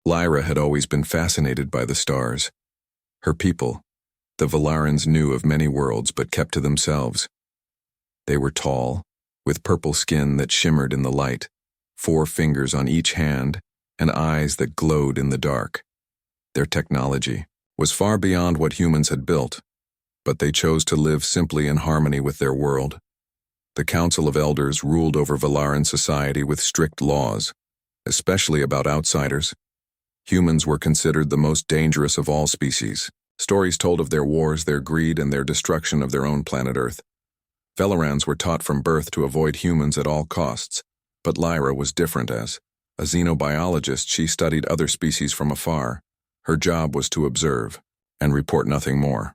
Lyra had always been fascinated by the stars. Her people, the Valarans, knew of many worlds but kept to themselves. They were tall, with purple skin that shimmered in the light, 4 fingers on each hand, and eyes that glowed in the dark. Their technology was far beyond what humans had built, but they chose to live simply in harmony with their world. The Council of Elders ruled over Valaran society with strict laws, especially about outsiders. Humans were considered the most dangerous of all species. Stories told of their wars, their greed, and their destruction of their own planet Earth. Valarans were taught from birth to avoid humans at all costs, but Lyra was different. As a xenobiologist, she studied other species from afar. Her job was to observe and report nothing more.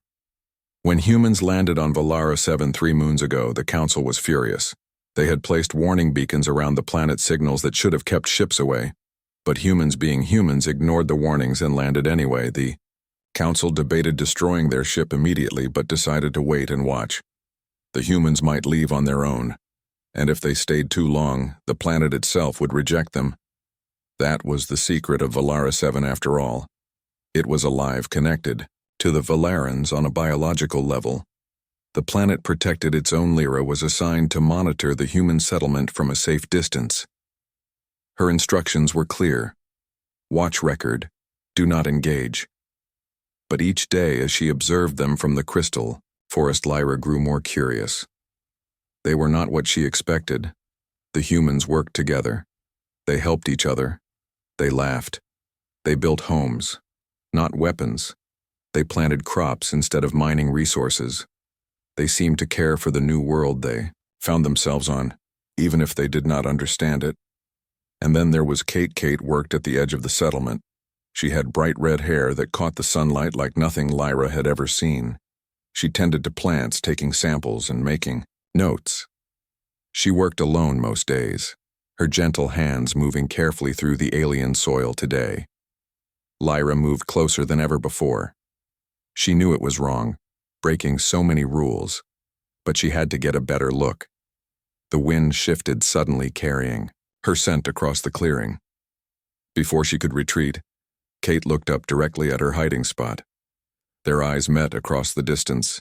When humans landed on Valara 7 3 moons ago, the Council was furious. They had placed warning beacons around the planet's signals that should have kept ships away. But humans, being humans, ignored the warnings and landed anyway. The Council debated destroying their ship immediately, but decided to wait and watch. The humans might leave on their own, and if they stayed too long, the planet itself would reject them. That was the secret of Valara 7 after all. It was alive, connected to the Valarans on a biological level. The planet protected its own. Lyra was assigned to monitor the human settlement from a safe distance. Her instructions were clear. Watch record, do not engage. But each day as she observed them from the crystal forest, Lyra grew more curious. They were not what she expected. The humans worked together. They helped each other. They laughed. They built homes, not weapons. They planted crops instead of mining resources. They seemed to care for the new world they found themselves on, even if they did not understand it. And then there was Kate. Kate worked at the edge of the settlement. She had bright red hair that caught the sunlight like nothing Lyra had ever seen. She tended to plants, taking samples and making notes. She worked alone most days, her gentle hands moving carefully through the alien soil. Today, Lyra moved closer than ever before. She knew it was wrong, breaking so many rules, but she had to get a better look. The wind shifted suddenly, carrying her scent across the clearing. Before she could retreat, Kate looked up directly at her hiding spot. Their eyes met across the distance,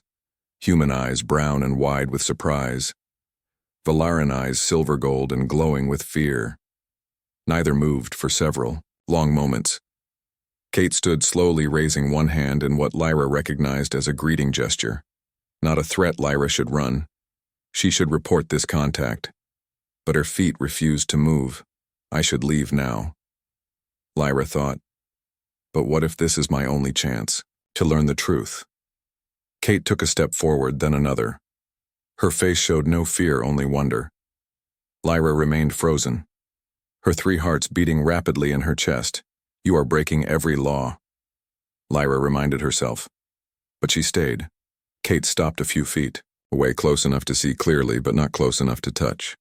human eyes brown and wide with surprise, Valaran eyes silver gold and glowing with fear. Neither moved for several long moments. Kate stood slowly, raising one hand in what Lyra recognized as a greeting gesture. Not a threat. Lyra should run. She should report this contact. But her feet refused to move. I should leave now, Lyra thought. But what if this is my only chance to learn the truth? Kate took a step forward, then another. Her face showed no fear, only wonder. Lyra remained frozen, her 3 hearts beating rapidly in her chest. You are breaking every law, Lyra reminded herself. But she stayed. Kate stopped a few feet, away, close enough to see clearly, but not close enough to touch.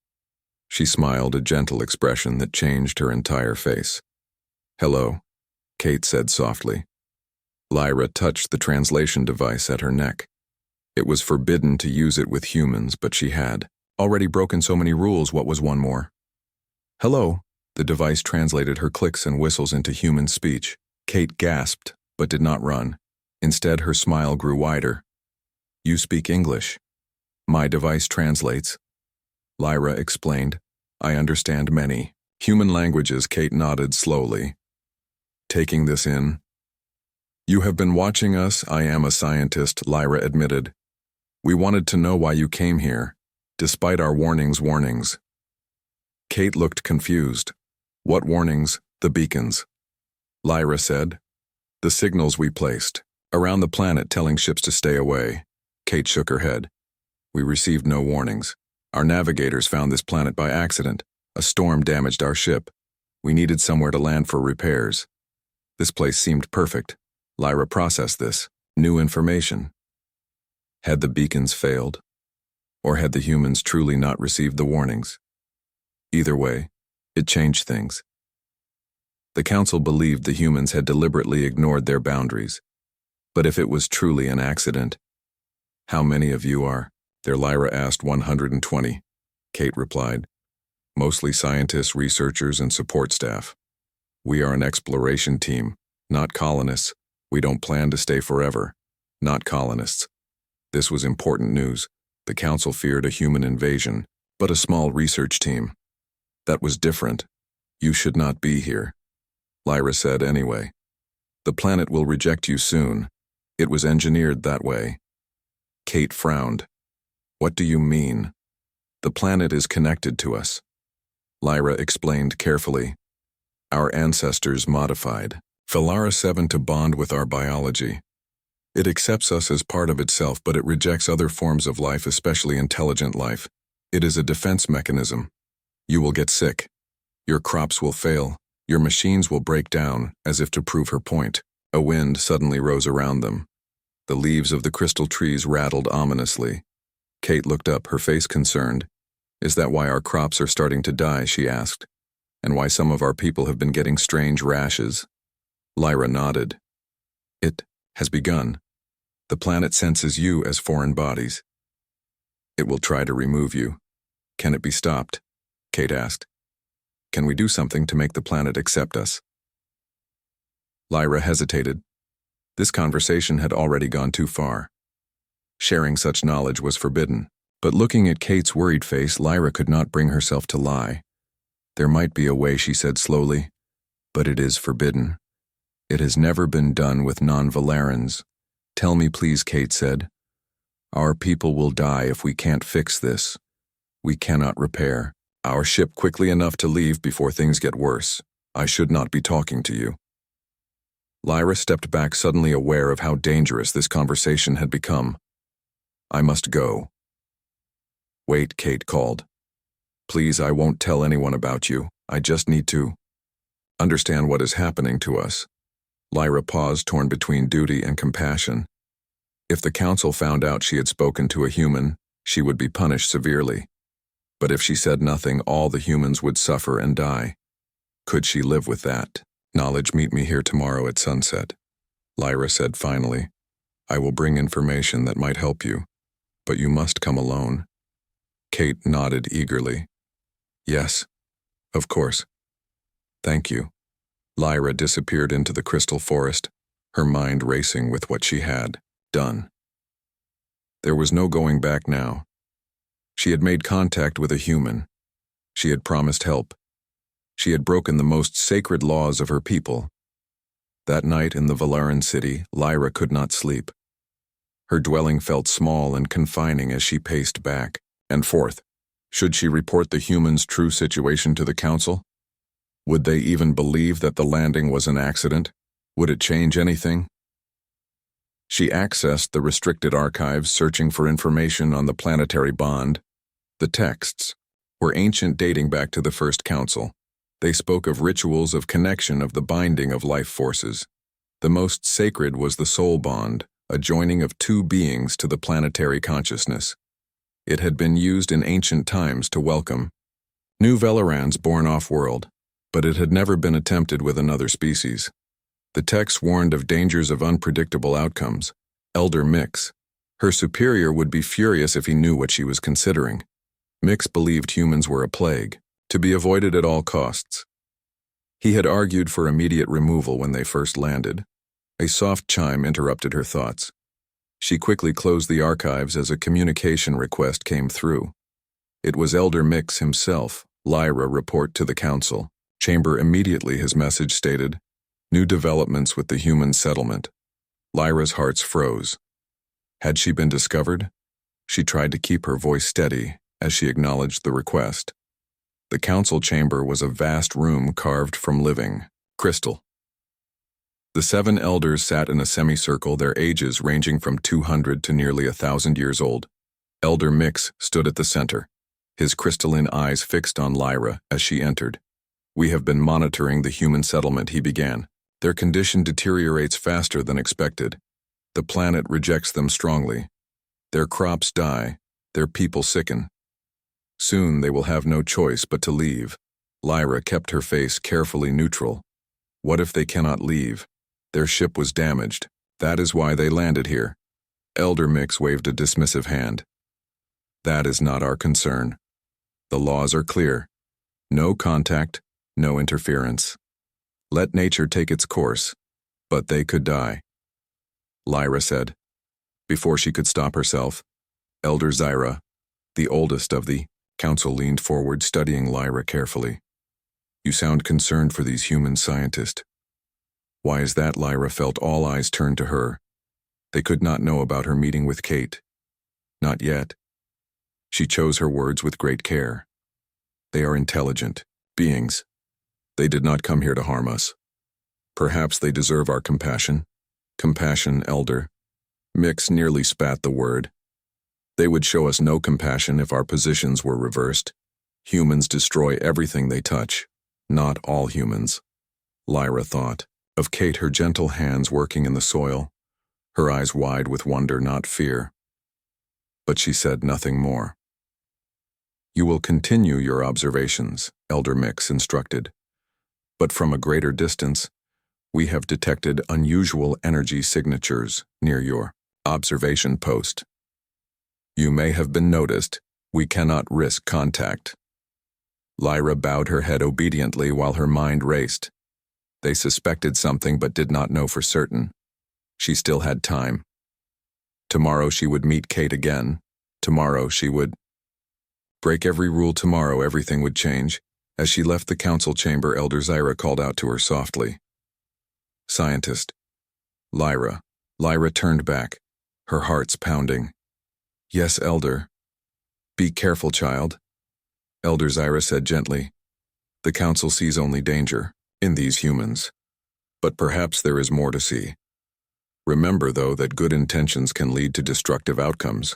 She smiled, a gentle expression that changed her entire face. Hello, Kate said softly. Lyra touched the translation device at her neck. It was forbidden to use it with humans, but she had already broken so many rules. What was one more? Hello, the device translated her clicks and whistles into human speech. Kate gasped, but did not run. Instead, her smile grew wider. You speak English. My device translates, Lyra explained. I understand many human languages. Kate nodded slowly, taking this in. You have been watching us. I am a scientist, Lyra admitted. We wanted to know why you came here, despite our warnings. Kate looked confused. What warnings? The beacons, Lyra said. The signals we placed around the planet telling ships to stay away. Kate shook her head. We received no warnings. Our navigators found this planet by accident. A storm damaged our ship. We needed somewhere to land for repairs. This place seemed perfect. Lyra processed this new information. Had the beacons failed? Or had the humans truly not received the warnings? Either way, it changed things. The Council believed the humans had deliberately ignored their boundaries. But if it was truly an accident, how many of you are there? Lyra asked. 120, Kate replied. Mostly scientists, researchers, and support staff. We are an exploration team, not colonists. We don't plan to stay forever, not colonists. This was important news. The council feared a human invasion, but a small research team. That was different. You should not be here, Lyra said anyway. The planet will reject you soon. It was engineered that way. Kate frowned. What do you mean? The planet is connected to us. Lyra explained carefully. Our ancestors modified Valara 7 to bond with our biology. It accepts us as part of itself, but it rejects other forms of life, especially intelligent life. It is a defense mechanism. You will get sick. Your crops will fail. Your machines will break down, as if to prove her point. A wind suddenly rose around them. The leaves of the crystal trees rattled ominously. Kate looked up, her face concerned. Is that why our crops are starting to die, she asked, and why some of our people have been getting strange rashes? Lyra nodded. It has begun. The planet senses you as foreign bodies. It will try to remove you. Can it be stopped? Kate asked. Can we do something to make the planet accept us? Lyra hesitated. This conversation had already gone too far. Sharing such knowledge was forbidden, but looking at Kate's worried face, Lyra could not bring herself to lie. There might be a way, she said slowly, but it is forbidden. It has never been done with non-Valarans. Tell me please, Kate said. Our people will die if we can't fix this. We cannot repair our ship quickly enough to leave before things get worse. I should not be talking to you. Lyra stepped back, suddenly aware of how dangerous this conversation had become. I must go. Wait, Kate called. Please, I won't tell anyone about you. I just need to understand what is happening to us. Lyra paused, torn between duty and compassion. If the council found out she had spoken to a human, she would be punished severely. But if she said nothing, all the humans would suffer and die. Could she live with that? Knowledge, meet me here tomorrow at sunset, Lyra said finally. I will bring information that might help you, but you must come alone. Kate nodded eagerly. Yes, of course. Thank you. Lyra disappeared into the crystal forest, her mind racing with what she had done. There was no going back now. She had made contact with a human. She had promised help. She had broken the most sacred laws of her people. That night in the Valaran city, Lyra could not sleep. Her dwelling felt small and confining as she paced back and forth. Should she report the humans' true situation to the council? Would they even believe that the landing was an accident? Would it change anything? She accessed the restricted archives, searching for information on the planetary bond. The texts were ancient, dating back to the first council. They spoke of rituals of connection, of the binding of life forces. The most sacred was the soul bond, a joining of two beings to the planetary consciousness. It had been used in ancient times to welcome new Valarans born off-world, but it had never been attempted with another species. The text warned of dangers of unpredictable outcomes. Elder Mix, her superior, would be furious if he knew what she was considering. Mix believed humans were a plague, to be avoided at all costs. He had argued for immediate removal when they first landed. A soft chime interrupted her thoughts. She quickly closed the archives as a communication request came through. It was Elder Mix himself. Lyra, report to the council. Chamber immediately, his message stated. New developments with the human settlement. Lyra's hearts froze. Had she been discovered? She tried to keep her voice steady as she acknowledged the request. The council chamber was a vast room carved from living crystal. The 7 elders sat in a semicircle, their ages ranging from 200 to nearly 1,000 years old. Elder Mix stood at the center, his crystalline eyes fixed on Lyra as she entered. We have been monitoring the human settlement, he began. Their condition deteriorates faster than expected. The planet rejects them strongly. Their crops die, their people sicken. Soon they will have no choice but to leave. Lyra kept her face carefully neutral. What if they cannot leave? Their ship was damaged. That is why they landed here. Elder Mix waved a dismissive hand. That is not our concern. The laws are clear. No contact, no interference. Let nature take its course, but they could die, Lyra said. Before she could stop herself, Elder Zyra, the oldest of the council, leaned forward, studying Lyra carefully. You sound concerned for these human scientists. Why is that? Lyra felt all eyes turn to her. They could not know about her meeting with Kate. Not yet. She chose her words with great care. They are intelligent beings. They did not come here to harm us. Perhaps they deserve our compassion. Compassion, Elder. Mix nearly spat the word. They would show us no compassion if our positions were reversed. Humans destroy everything they touch. Not all humans. Lyra thought of Kate, her gentle hands working in the soil, her eyes wide with wonder, not fear. But she said nothing more. You will continue your observations, Elder Mix instructed. But from a greater distance, we have detected unusual energy signatures near your observation post. You may have been noticed. We cannot risk contact. Lyra bowed her head obediently while her mind raced. They suspected something but did not know for certain. She still had time. Tomorrow she would meet Kate again. Tomorrow she would break every rule. Tomorrow everything would change. As she left the council chamber, Elder Zyra called out to her softly. Scientist. Lyra. Lyra turned back, her heart's pounding. Yes, Elder. Be careful, child. Elder Zyra said gently. The council sees only danger in these humans. But perhaps there is more to see. Remember, though, that good intentions can lead to destructive outcomes.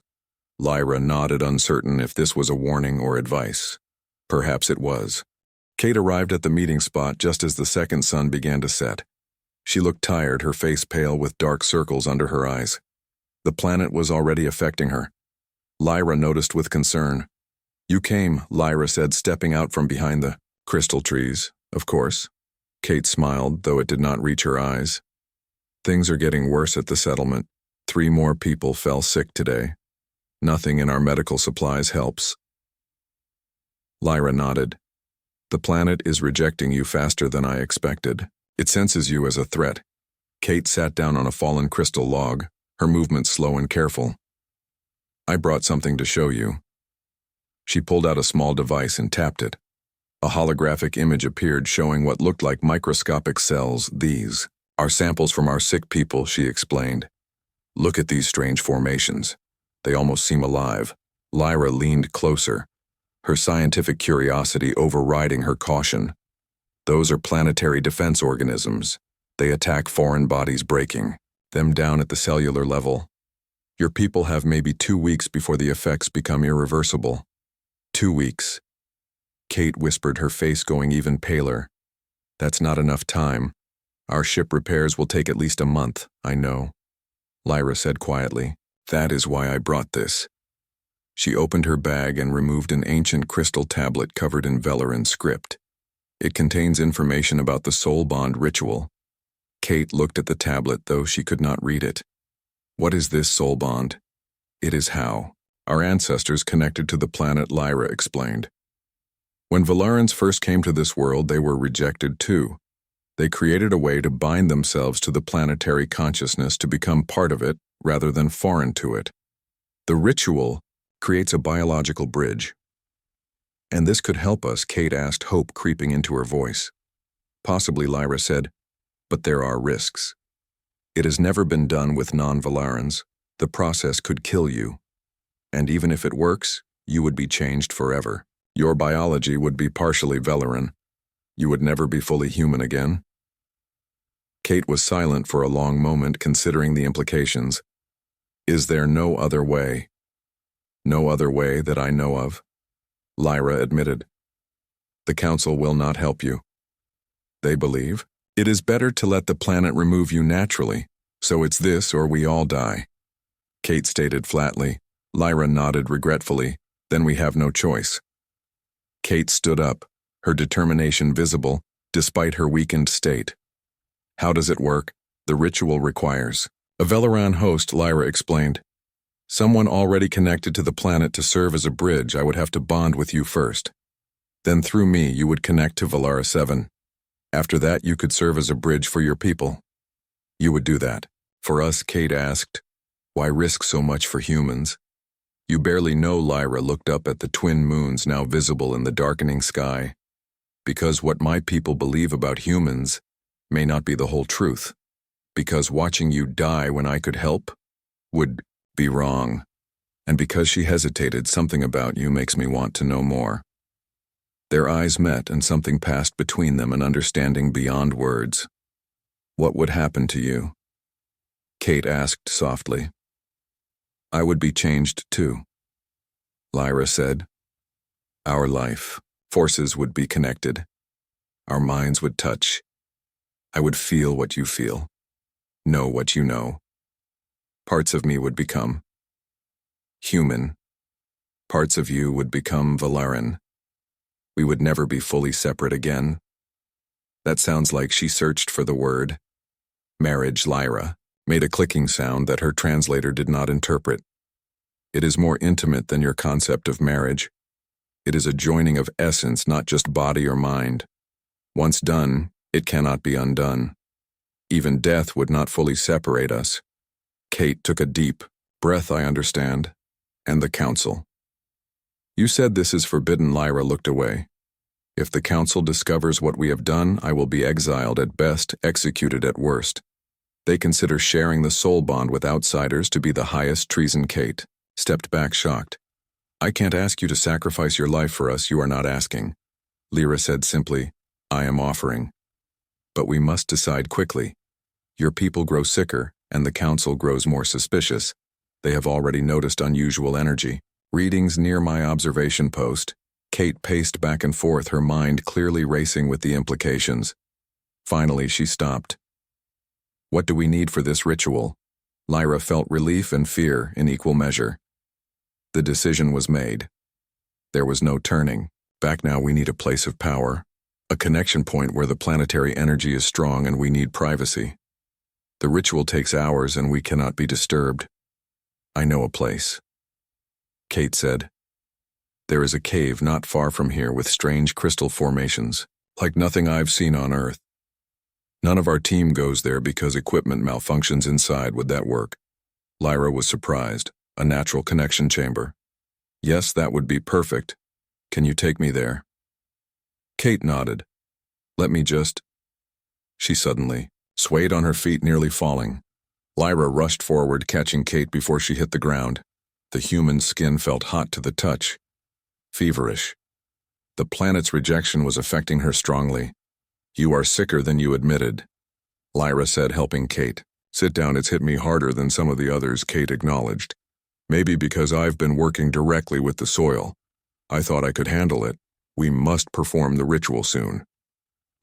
Lyra nodded, uncertain if this was a warning or advice. Perhaps it was. Kate arrived at the meeting spot just as the second sun began to set. She looked tired, her face pale with dark circles under her eyes. The planet was already affecting her. Lyra noticed with concern. You came, Lyra said, stepping out from behind the crystal trees. Of course. Kate smiled, though it did not reach her eyes. Things are getting worse at the settlement. 3 more people fell sick today. Nothing in our medical supplies helps. Lyra nodded. The planet is rejecting you faster than I expected. It senses you as a threat. Kate sat down on a fallen crystal log, her movements slow and careful. I brought something to show you. She pulled out a small device and tapped it. A holographic image appeared showing what looked like microscopic cells. These are samples from our sick people, she explained. Look at these strange formations. They almost seem alive. Lyra leaned closer, her scientific curiosity overriding her caution. Those are planetary defense organisms. They attack foreign bodies, breaking them down at the cellular level. Your people have maybe 2 weeks before the effects become irreversible. 2 weeks. Kate whispered, her face going even paler. That's not enough time. Our ship repairs will take at least a month, I know. Lyra said quietly. That is why I brought this. She opened her bag and removed an ancient crystal tablet covered in Velaran script. It contains information about the soul bond ritual. Kate looked at the tablet, though she could not read it. What is this soul bond? It is how our ancestors connected to the planet, Lyra explained. When Valarans first came to this world, they were rejected too. They created a way to bind themselves to the planetary consciousness, to become part of it rather than foreign to it. The ritual creates a biological bridge. And this could help us, Kate asked, hope creeping into her voice. Possibly, Lyra said, but there are risks. It has never been done with non-Valarans. The process could kill you. And even if it works, you would be changed forever. Your biology would be partially Velaran. You would never be fully human again. Kate was silent for a long moment, considering the implications. Is there no other way? No other way that I know of, Lyra admitted. The council will not help you. They believe it is better to let the planet remove you naturally, so it's this or we all die. Kate stated flatly. Lyra nodded regretfully. Then we have no choice. Kate stood up, her determination visible, despite her weakened state. How does it work? The ritual requires a Velaran host, Lyra explained. Someone already connected to the planet to serve as a bridge. I would have to bond with you first. Then through me you would connect to Valara 7. After that, you could serve as a bridge for your people. You would do that. For us, Kate asked. Why risk so much for humans? You barely know. Lyra looked up at the twin moons now visible in the darkening sky. Because what my people believe about humans may not be the whole truth. Because watching you die when I could help would be wrong. And because she hesitated, something about you makes me want to know more. Their eyes met and something passed between them, an understanding beyond words. What would happen to you? Kate asked softly. I would be changed too, Lyra said. Our life forces would be connected. Our minds would touch. I would feel what you feel, know what you know. Parts of me would become human. Parts of you would become Valaran. We would never be fully separate again. That sounds like she searched for the word. Marriage, Lyra made a clicking sound that her translator did not interpret. It is more intimate than your concept of marriage. It is a joining of essence, not just body or mind. Once done, it cannot be undone. Even death would not fully separate us. Kate took a deep breath. I understand. And the council. You said this is forbidden. Lyra looked away. If the council discovers what we have done, I will be exiled at best, executed at worst. They consider sharing the soul bond with outsiders to be the highest treason. Kate stepped back shocked. I can't ask you to sacrifice your life for us. You are not asking. Lyra said simply, I am offering. But we must decide quickly. Your people grow sicker, and the council grows more suspicious. They have already noticed unusual energy. Readings near my observation post. Kate paced back and forth, her mind clearly racing with the implications. Finally, she stopped. What do we need for this ritual? Lyra felt relief and fear in equal measure. The decision was made. There was no turning back now. We need a place of power, a connection point where the planetary energy is strong, and we need privacy. The ritual takes hours and we cannot be disturbed. I know a place. Kate said. There is a cave not far from here with strange crystal formations, like nothing I've seen on Earth. None of our team goes there because equipment malfunctions inside. Would that work? Lyra was surprised. A natural connection chamber. Yes, that would be perfect. Can you take me there? Kate nodded. Let me just... She suddenly swayed on her feet, nearly falling. Lyra rushed forward, catching Kate before she hit the ground. The human skin felt hot to the touch. Feverish. The planet's rejection was affecting her strongly. You are sicker than you admitted, Lyra said, helping Kate. Sit down. It's hit me harder than some of the others, Kate acknowledged. Maybe because I've been working directly with the soil. I thought I could handle it. We must perform the ritual soon.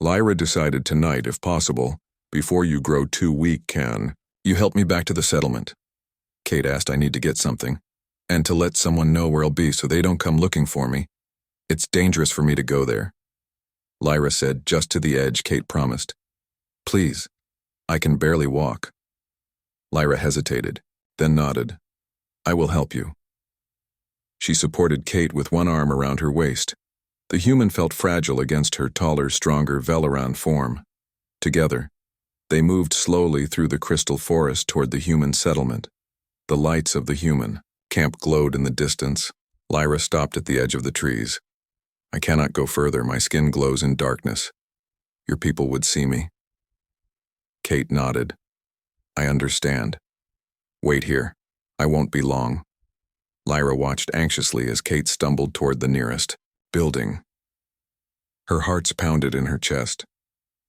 Lyra decided tonight, if possible, before you grow too weak. Can you help me back to the settlement? Kate asked. I need to get something. And to let someone know where I'll be so they don't come looking for me. It's dangerous for me to go there. Lyra said, just to the edge. Kate promised. Please. I can barely walk. Lyra hesitated, then nodded. I will help you. She supported Kate with one arm around her waist. The human felt fragile against her taller, stronger Valaran form. Together, they moved slowly through the crystal forest toward the human settlement. The lights of the human camp glowed in the distance. Lyra stopped at the edge of the trees. I cannot go further. My skin glows in darkness. Your people would see me. Kate nodded. I understand. Wait here. I won't be long. Lyra watched anxiously as Kate stumbled toward the nearest building. Her heart pounded in her chest.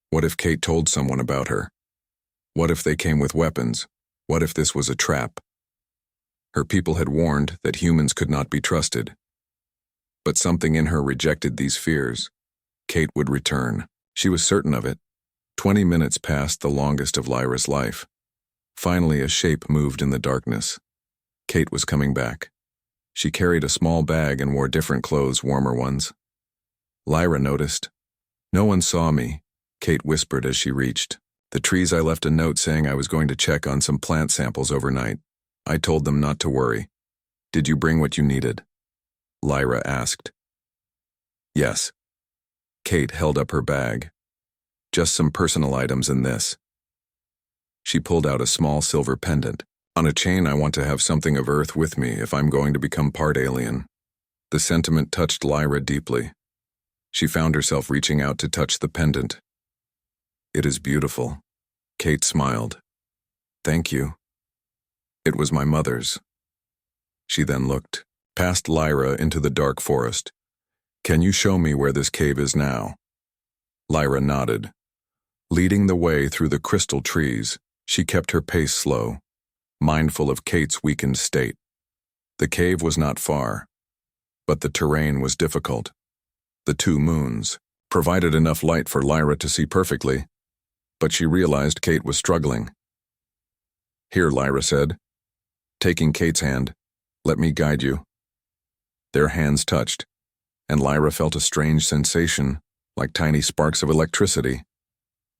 What if Kate told someone about her? What if they came with weapons? What if this was a trap? Her people had warned that humans could not be trusted. But something in her rejected these fears. Kate would return. She was certain of it. 20 minutes passed, the longest of Lyra's life. Finally, a shape moved in the darkness. Kate was coming back. She carried a small bag and wore different clothes, warmer ones. Lyra noticed. No one saw me, Kate whispered as she reached the trees. I left a note saying I was going to check on some plant samples overnight. I told them not to worry. Did you bring what you needed? Lyra asked. Yes. Kate held up her bag. Just some personal items in this. She pulled out a small silver pendant. On a chain, I want to have something of Earth with me if I'm going to become part alien. The sentiment touched Lyra deeply. She found herself reaching out to touch the pendant. It is beautiful. Kate smiled. Thank you. It was my mother's. She then looked past Lyra into the dark forest. Can you show me where this cave is now? Lyra nodded. Leading the way through the crystal trees, she kept her pace slow, mindful of Kate's weakened state. The cave was not far, but the terrain was difficult. The two moons provided enough light for Lyra to see perfectly, but she realized Kate was struggling. Here, Lyra said, taking Kate's hand, let me guide you. Their hands touched, and Lyra felt a strange sensation, like tiny sparks of electricity.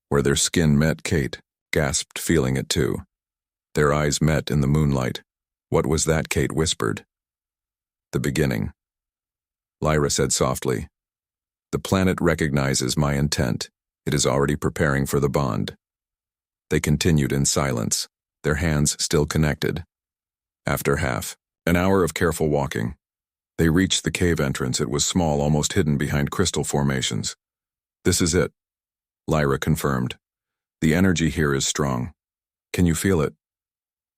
Where their skin met, Kate gasped, feeling it too. Their eyes met in the moonlight. What was that? Kate whispered. The beginning. Lyra said softly. The planet recognizes my intent. It is already preparing for the bond. They continued in silence, their hands still connected. After half an hour of careful walking, they reached the cave entrance. It was small, almost hidden behind crystal formations. This is it, Lyra confirmed. The energy here is strong. Can you feel it?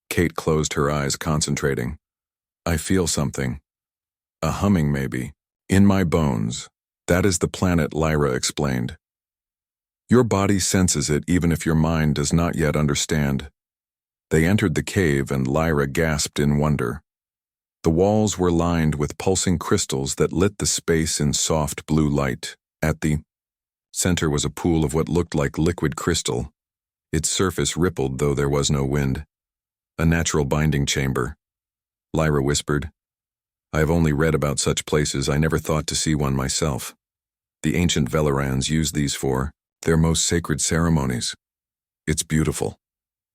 Kate closed her eyes, concentrating. I feel something. A humming, maybe. In my bones. That is the planet, Lyra explained. Your body senses it even if your mind does not yet understand. They entered the cave and Lyra gasped in wonder. The walls were lined with pulsing crystals that lit the space in soft blue light. At the center was a pool of what looked like liquid crystal. Its surface rippled, though there was no wind. A natural binding chamber. Lyra whispered. I have only read about such places. I never thought to see one myself. The ancient Velarans used these for their most sacred ceremonies. It's beautiful,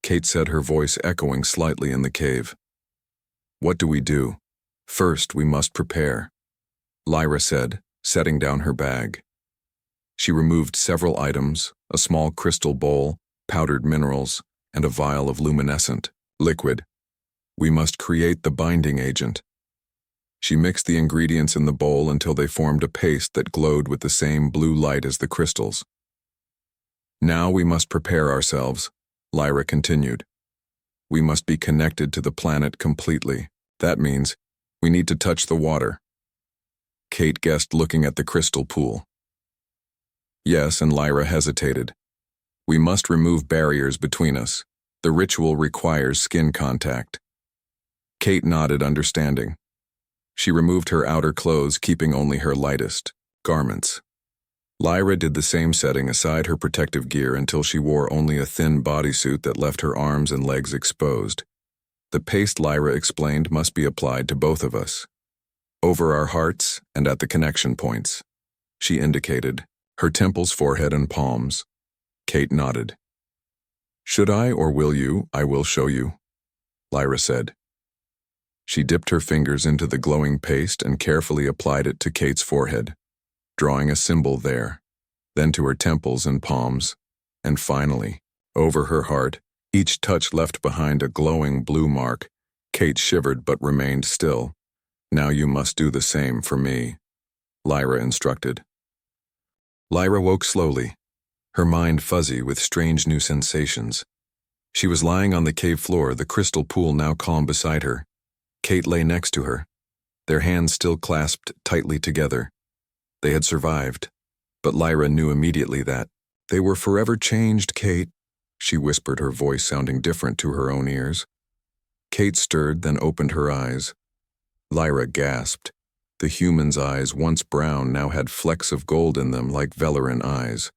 Kate said, her voice echoing slightly in the cave. What do we do? First, we must prepare, Lyra said, setting down her bag. She removed several items, a small crystal bowl, powdered minerals, and a vial of luminescent liquid. We must create the binding agent. She mixed the ingredients in the bowl until they formed a paste that glowed with the same blue light as the crystals. Now we must prepare ourselves, Lyra continued. We must be connected to the planet completely. That means we need to touch the water. Kate guessed, looking at the crystal pool. Yes, and Lyra hesitated. We must remove barriers between us. The ritual requires skin contact. Kate nodded, understanding. She removed her outer clothes, keeping only her lightest garments. Lyra did the same, setting aside her protective gear until she wore only a thin bodysuit that left her arms and legs exposed. The paste, Lyra explained, must be applied to both of us. Over our hearts and at the connection points. She indicated her temples, forehead, and palms. Kate nodded. Should I or will you? I will show you, Lyra said. She dipped her fingers into the glowing paste and carefully applied it to Kate's forehead, drawing a symbol there, then to her temples and palms, and finally, over her heart. Each touch left behind a glowing blue mark. Kate shivered but remained still. Now you must do the same for me, Lyra instructed. Lyra woke slowly, her mind fuzzy with strange new sensations. She was lying on the cave floor, the crystal pool now calm beside her. Kate lay next to her, their hands still clasped tightly together. They had survived, but Lyra knew immediately that they were forever changed. Kate, she whispered, her voice sounding different to her own ears. Kate stirred, then opened her eyes. Lyra gasped. The human's eyes, once brown, now had flecks of gold in them like Velaran eyes,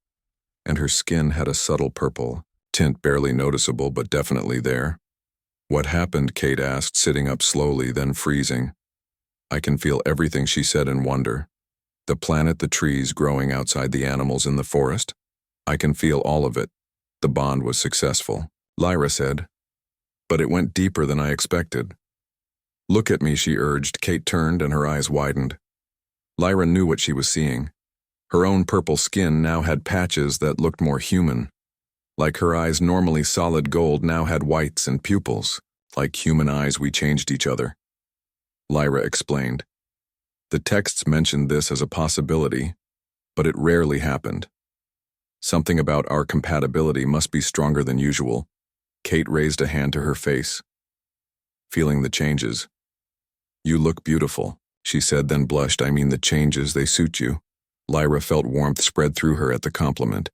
and her skin had a subtle purple tint, barely noticeable but definitely there. What happened? Kate asked, sitting up slowly, then freezing. I can feel everything, she said in wonder. The planet, the trees growing outside, the animals in the forest. I can feel all of it. The bond was successful, Lyra said. But it went deeper than I expected. Look at me, she urged. Kate turned and her eyes widened. Lyra knew what she was seeing. Her own purple skin now had patches that looked more human. Like her eyes, normally solid gold, now had whites and pupils. Like human eyes, we changed each other. Lyra explained. The texts mentioned this as a possibility, but it rarely happened. Something about our compatibility must be stronger than usual. Kate raised a hand to her face, feeling the changes. You look beautiful, she said, then blushed. I mean the changes, they suit you. Lyra felt warmth spread through her at the compliment.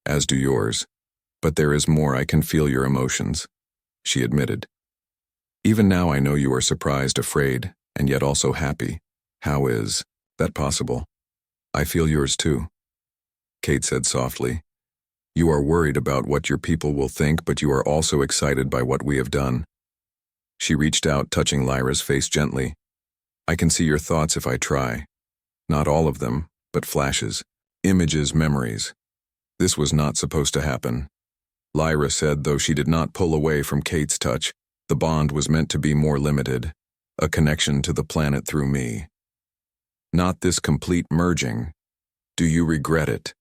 As do yours. But there is more. I can feel your emotions, she admitted. Even now I know you are surprised, afraid, and yet also happy. How is that possible? I feel yours too, Kate said softly. You are worried about what your people will think, but you are also excited by what we have done. She reached out, touching Lyra's face gently. I can see your thoughts if I try. Not all of them, but flashes, images, memories. This was not supposed to happen, Lyra said, though she did not pull away from Kate's touch. The bond was meant to be more limited, a connection to the planet through me. Not this complete merging. Do you regret it?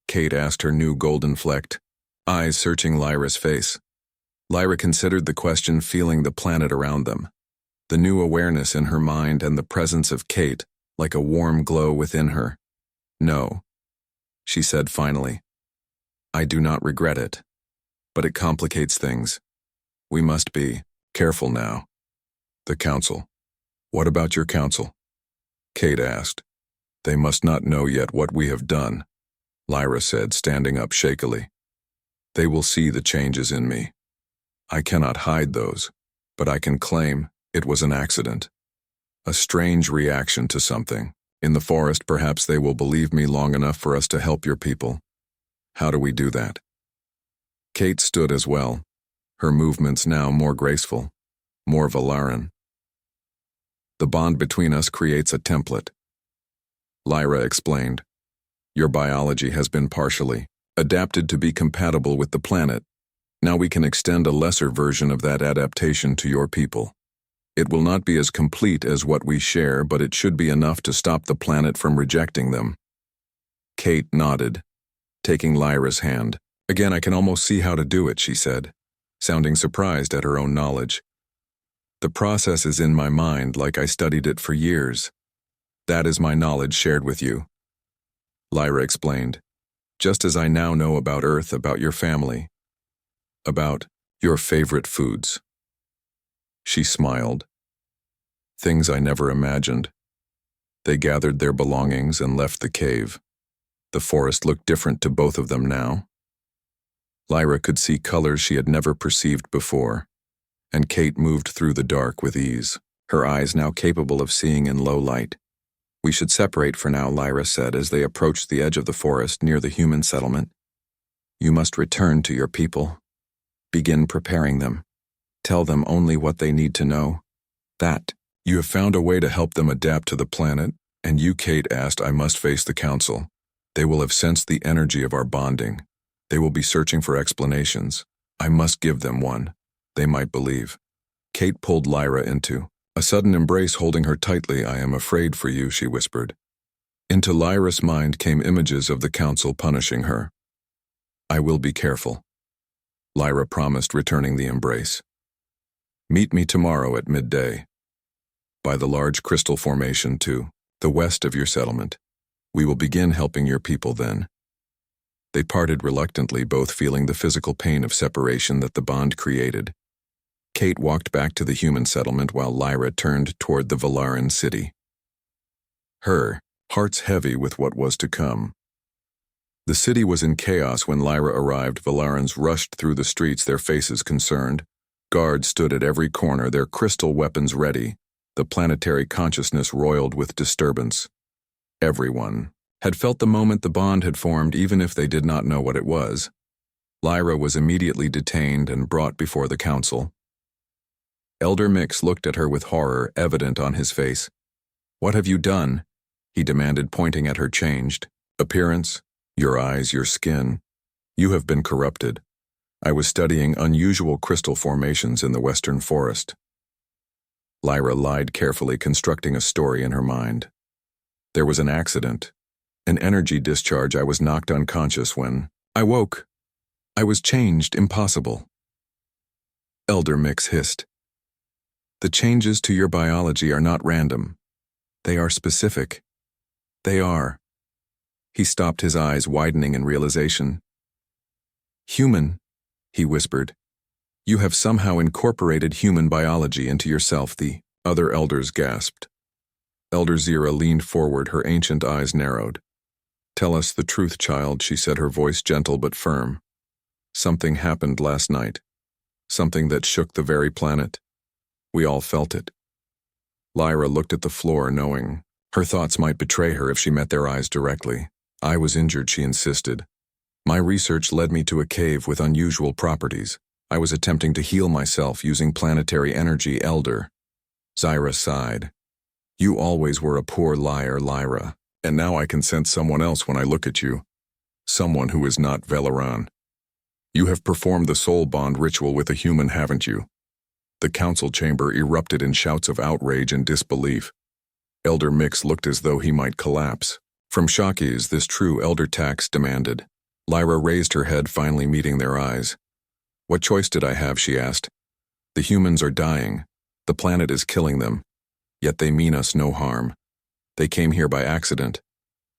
Kate asked, her new golden-flecked eyes searching Lyra's face. Lyra considered the question, feeling the planet around them, the new awareness in her mind and the presence of Kate like a warm glow within her. No, she said finally. I do not regret it, but it complicates things. We must be careful now. The council. What about your council? Kate asked. They must not know yet what we have done, Lyra said, standing up shakily. They will see the changes in me. I cannot hide those, but I can claim it was an accident. A strange reaction to something. In the forest, perhaps they will believe me long enough for us to help your people. How do we do that? Kate stood as well, her movements now more graceful, more Valaran. The bond between us creates a template. Lyra explained. Your biology has been partially adapted to be compatible with the planet. Now we can extend a lesser version of that adaptation to your people. It will not be as complete as what we share, but it should be enough to stop the planet from rejecting them. Kate nodded, taking Lyra's hand. Again, I can almost see how to do it, she said, sounding surprised at her own knowledge. The process is in my mind like I studied it for years. That is my knowledge shared with you. Lyra explained, just as I now know about Earth, about your family, about your favorite foods. She smiled. Things I never imagined. They gathered their belongings and left the cave. The forest looked different to both of them now. Lyra could see colors she had never perceived before, and Kate moved through the dark with ease, her eyes now capable of seeing in low light. We should separate for now, Lyra said as they approached the edge of the forest near the human settlement. You must return to your people. Begin preparing them. Tell them only what they need to know. That you have found a way to help them adapt to the planet, and you, Kate asked, I must face the council. They will have sensed the energy of our bonding. They will be searching for explanations. I must give them one. They might believe. Kate pulled Lyra into a sudden embrace, holding her tightly. I am afraid for you, she whispered. Into Lyra's mind came images of the council punishing her. I will be careful, Lyra promised, returning the embrace. Meet me tomorrow at midday. By the large crystal formation to the west of your settlement. We will begin helping your people then. They parted reluctantly, both feeling the physical pain of separation that the bond created. Kate walked back to the human settlement while Lyra turned toward the Valaran city. Her hearts heavy with what was to come. The city was in chaos when Lyra arrived. Valarans rushed through the streets, their faces concerned. Guards stood at every corner, their crystal weapons ready. The planetary consciousness roiled with disturbance. Everyone had felt the moment the bond had formed, even if they did not know what it was. Lyra was immediately detained and brought before the council. Elder Mix looked at her with horror evident on his face. What have you done? He demanded, pointing at her changed appearance, your eyes, your skin. You have been corrupted. I was studying unusual crystal formations in the western forest. Lyra lied carefully, constructing a story in her mind. There was an accident. An energy discharge. I was knocked unconscious when I woke. I was changed. Impossible. Elder Mix hissed. The changes to your biology are not random. They are specific. They are. He stopped, his eyes widening in realization. Human, he whispered. You have somehow incorporated human biology into yourself. The other elders gasped. Elder Zira leaned forward, her ancient eyes narrowed. Tell us the truth, child, she said, her voice gentle but firm. Something happened last night. Something that shook the very planet. We all felt it. Lyra looked at the floor, knowing her thoughts might betray her if she met their eyes directly. I was injured, she insisted. My research led me to a cave with unusual properties. I was attempting to heal myself using planetary energy. Elder Zira sighed. You always were a poor liar, Lyra, and now I can sense someone else when I look at you. Someone who is not Velaran. You have performed the soul bond ritual with a human, haven't you? The council chamber erupted in shouts of outrage and disbelief. Elder Mix looked as though he might collapse. From shock, is this true? Elder Tax demanded. Lyra raised her head, finally meeting their eyes. What choice did I have, she asked. The humans are dying. The planet is killing them. Yet they mean us no harm. They came here by accident.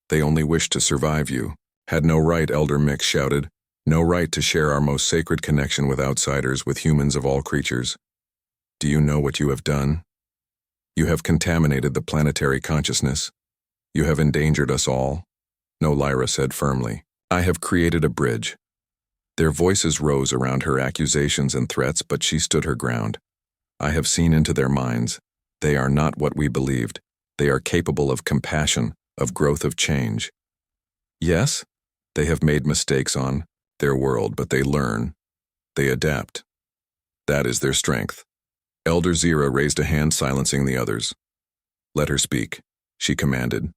They only wish to survive. You had no right, Elder Mix shouted. No right to share our most sacred connection with outsiders, with humans of all creatures. Do you know what you have done? You have contaminated the planetary consciousness. You have endangered us all. No, Lyra said firmly. I have created a bridge. Their voices rose around her accusations and threats, but she stood her ground. I have seen into their minds. They are not what we believed. They are capable of compassion, of growth, of change. Yes, they have made mistakes on their world, but they learn. They adapt. That is their strength. Elder Zira raised a hand, silencing the others. Let her speak, she commanded.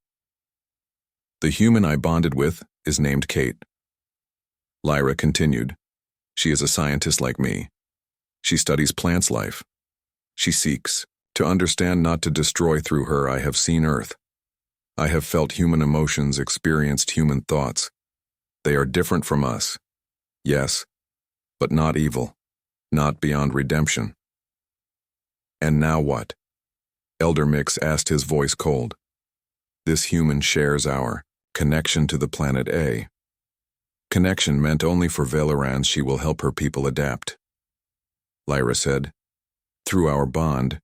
The human I bonded with is named Kate. Lyra continued. She is a scientist like me. She studies plants' life. She seeks to understand, not to destroy. Through her I have seen Earth. I have felt human emotions, experienced human thoughts. They are different from us. Yes, but not evil, not beyond redemption. And now what? Elder Mix asked, his voice cold. This human shares our connection to the planet A. Connection meant only for Velarans. She will help her people adapt. Lyra said, through our bond,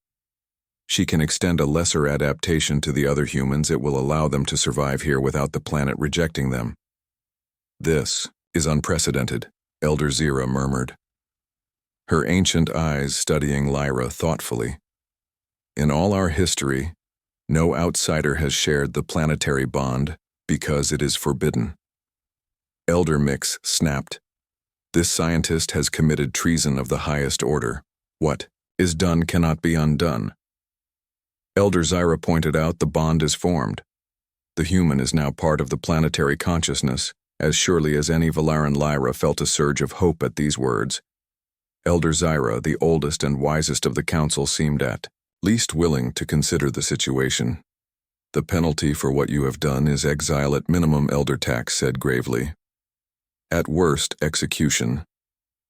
she can extend a lesser adaptation to the other humans. It will allow them to survive here without the planet rejecting them. This is unprecedented, Elder Zira murmured, her ancient eyes studying Lyra thoughtfully. In all our history, no outsider has shared the planetary bond because it is forbidden. Elder Mix snapped. This scientist has committed treason of the highest order. What is done cannot be undone. Elder Zira pointed out, the bond is formed. The human is now part of the planetary consciousness. As surely as any Valaran, Lyra felt a surge of hope at these words. Elder Zira, the oldest and wisest of the council, seemed at least willing to consider the situation. The penalty for what you have done is exile at minimum, Elder Tax said gravely. At worst, execution.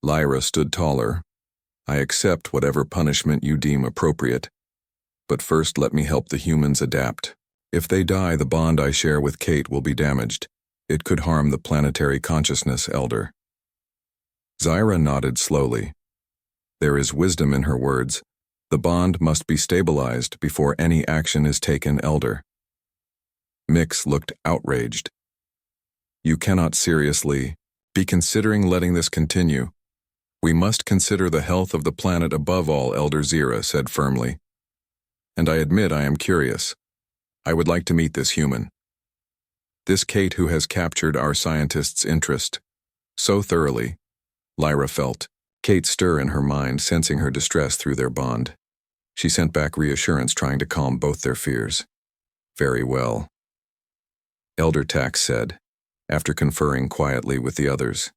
Lyra stood taller. I accept whatever punishment you deem appropriate. But first let me help the humans adapt. If they die, the bond I share with Kate will be damaged. It could harm the planetary consciousness, Elder. Zira nodded slowly. There is wisdom in her words. The bond must be stabilized before any action is taken, Elder. Mix looked outraged. You cannot seriously be considering letting this continue. We must consider the health of the planet above all, Elder Zira said firmly. And I admit I am curious. I would like to meet this human. This Kate who has captured our scientist's interest so thoroughly. Lyra felt Kate stir in her mind, sensing her distress through their bond. She sent back reassurance, trying to calm both their fears. Very well, Elder Tax said, after conferring quietly with the others.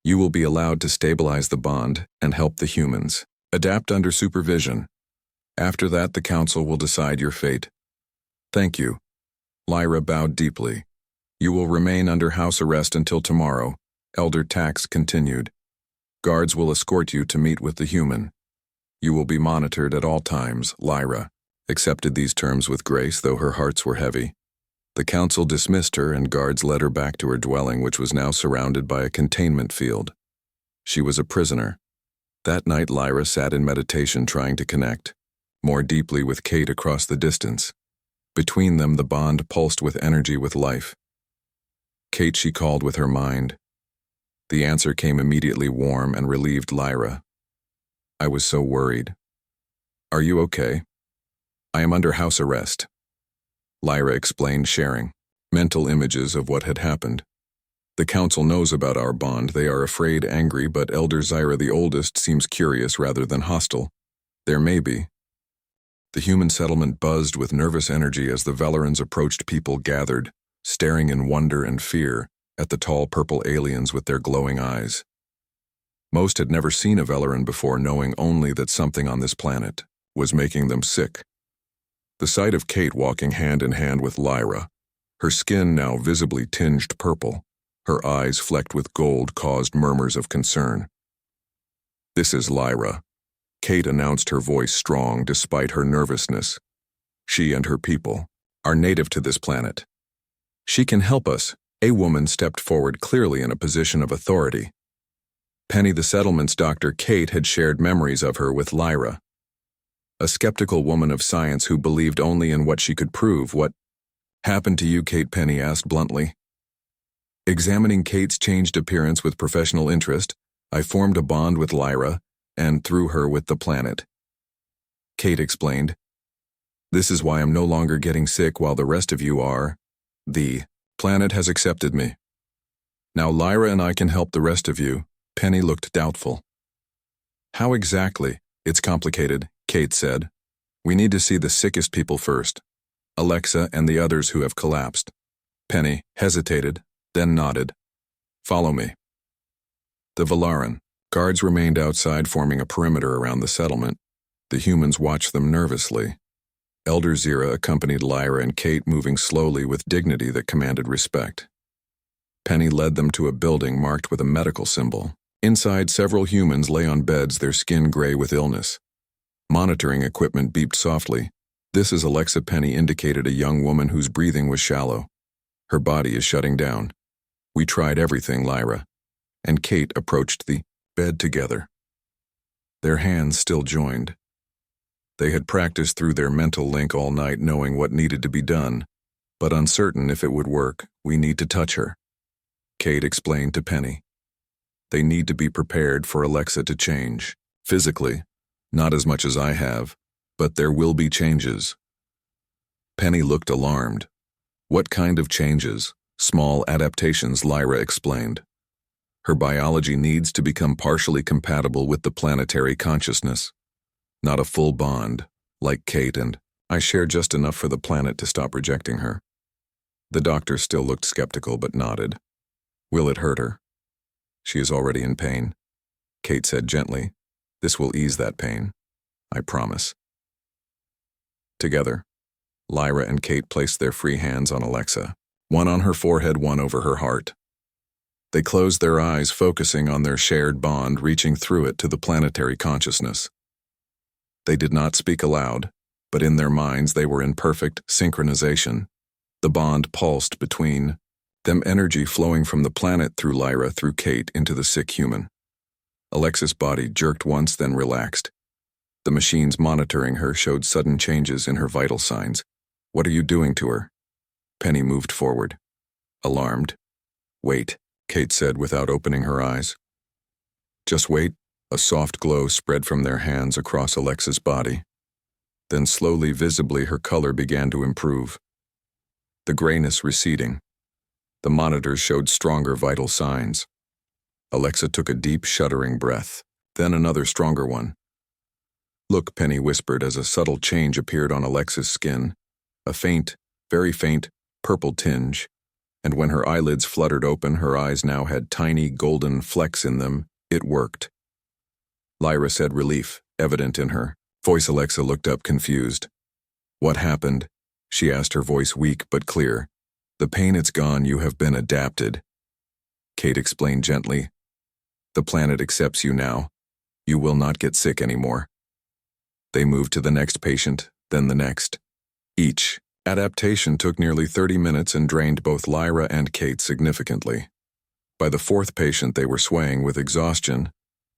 You will be allowed to stabilize the bond and help the humans adapt under supervision. After that, the council will decide your fate. Thank you. Lyra bowed deeply. You will remain under house arrest until tomorrow, Elder Tax continued. Guards will escort you to meet with the human. You will be monitored at all times. Lyra accepted these terms with grace, though her hearts were heavy. The council dismissed her, and guards led her back to her dwelling, which was now surrounded by a containment field. She was a prisoner. That night, Lyra sat in meditation, trying to connect more deeply with Kate across the distance. Between them, the bond pulsed with energy, with life. Kate, she called with her mind. The answer came immediately, warm and relieved. Lyra, I was so worried. Are you okay? I am under house arrest. Lyra explained, sharing mental images of what had happened. The council knows about our bond. They are afraid, angry, but Elder Zyra, the oldest, seems curious rather than hostile. There may be. The human settlement buzzed with nervous energy as the Velerans approached. People gathered, staring in wonder and fear at the tall purple aliens with their glowing eyes. Most had never seen a Veleran before, knowing only that something on this planet was making them sick. The sight of Kate walking hand in hand with Lyra, her skin now visibly tinged purple, her eyes flecked with gold, caused murmurs of concern. This is Lyra, Kate announced, her voice strong despite her nervousness. She and her people are native to this planet. She can help us. A woman stepped forward, clearly in a position of authority. Penny, the settlement's doctor, Kate, had shared memories of her with Lyra. A skeptical woman of science who believed only in what she could prove. What happened to you, Kate? Penny asked bluntly. Examining Kate's changed appearance with professional interest, I formed a bond with Lyra, and through her with the planet. Kate explained. This is why I'm no longer getting sick while the rest of you are. The planet has accepted me. Now Lyra and I can help the rest of you. Penny looked doubtful. How exactly? It's complicated, Kate said. We need to see the sickest people first. Alexa and the others who have collapsed. Penny hesitated, then nodded. Follow me. The Velaran guards remained outside, forming a perimeter around the settlement. The humans watched them nervously. Elder Zira accompanied Lyra and Kate, moving slowly with dignity that commanded respect. Penny led them to a building marked with a medical symbol. Inside, several humans lay on beds, their skin gray with illness. Monitoring equipment beeped softly. This is Alexa. Penny indicated a young woman whose breathing was shallow. Her body is shutting down. We tried everything, Lyra and Kate approached the bed together. Their hands still joined. They had practiced through their mental link all night, knowing what needed to be done, but uncertain if it would work. We need to touch her, Kate explained to Penny. They need to be prepared for Alexa to change. Physically, not as much as I have, but there will be changes. Penny looked alarmed. What kind of changes? Small adaptations, Lyra explained. Her biology needs to become partially compatible with the planetary consciousness. Not a full bond, like Kate and I share, just enough for the planet to stop rejecting her. The doctor still looked skeptical but nodded. Will it hurt her? She is already in pain, Kate said gently. This will ease that pain. I promise. Together, Lyra and Kate placed their free hands on Alexa, one on her forehead, one over her heart. They closed their eyes, focusing on their shared bond, reaching through it to the planetary consciousness. They did not speak aloud, but in their minds they were in perfect synchronization. The bond pulsed between them, energy flowing from the planet through Lyra, through Kate, into the sick human. Alexa's body jerked once, then relaxed. The machines monitoring her showed sudden changes in her vital signs. What are you doing to her? Penny moved forward, alarmed. Wait, Kate said without opening her eyes. Just wait. A soft glow spread from their hands across Alexa's body. Then slowly, visibly, her color began to improve. The grayness receding. The monitors showed stronger vital signs. Alexa took a deep, shuddering breath, then another stronger one. Look, Penny whispered as a subtle change appeared on Alexa's skin. A faint, very faint, purple tinge. And when her eyelids fluttered open, her eyes now had tiny golden flecks in them. It worked. Lyra said, relief evident in her voice. Alexa looked up, confused. What happened? she asked, her voice weak but clear. The pain, it's gone, you have been adapted. Kate explained gently. The planet accepts you now. You will not get sick anymore. They moved to the next patient, then the next. Each adaptation took nearly 30 minutes and drained both Lyra and Kate significantly. By the fourth patient, they were swaying with exhaustion.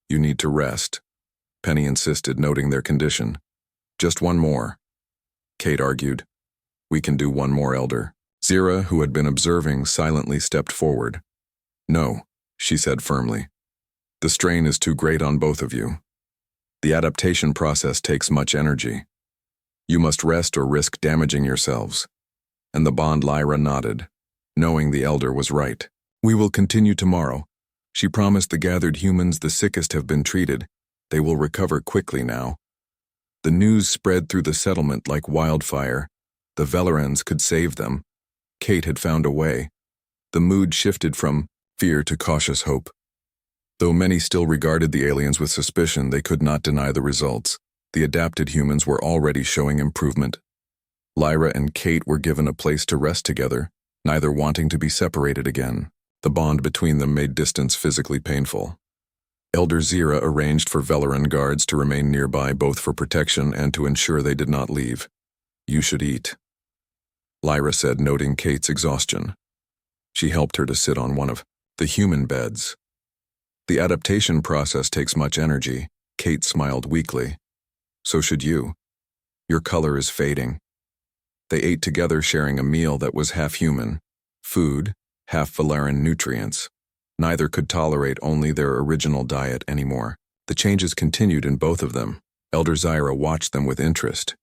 You need to rest, Penny insisted, noting their condition. Just one more, Kate argued. We can do one more, Elder. Zira, who had been observing, silently stepped forward. No, she said firmly. The strain is too great on both of you. The adaptation process takes much energy. You must rest or risk damaging yourselves. And the Bond Lyra nodded, knowing the Elder was right. We will continue tomorrow. She promised the gathered humans the sickest have been treated. They will recover quickly now. The news spread through the settlement like wildfire. The Velarans could save them. Kate had found a way. The mood shifted from fear to cautious hope. Though many still regarded the aliens with suspicion, they could not deny the results. The adapted humans were already showing improvement. Lyra and Kate were given a place to rest together, neither wanting to be separated again. The bond between them made distance physically painful. Elder Zira arranged for Velaran guards to remain nearby, both for protection and to ensure they did not leave. You should eat, Lyra said, noting Kate's exhaustion. She helped her to sit on one of the human beds. The adaptation process takes much energy, Kate smiled weakly. So should you. Your color is fading. They ate together, sharing a meal that was half human food, half Velaran nutrients. Neither could tolerate only their original diet anymore. The changes continued in both of them. Elder Zyra watched them with interest.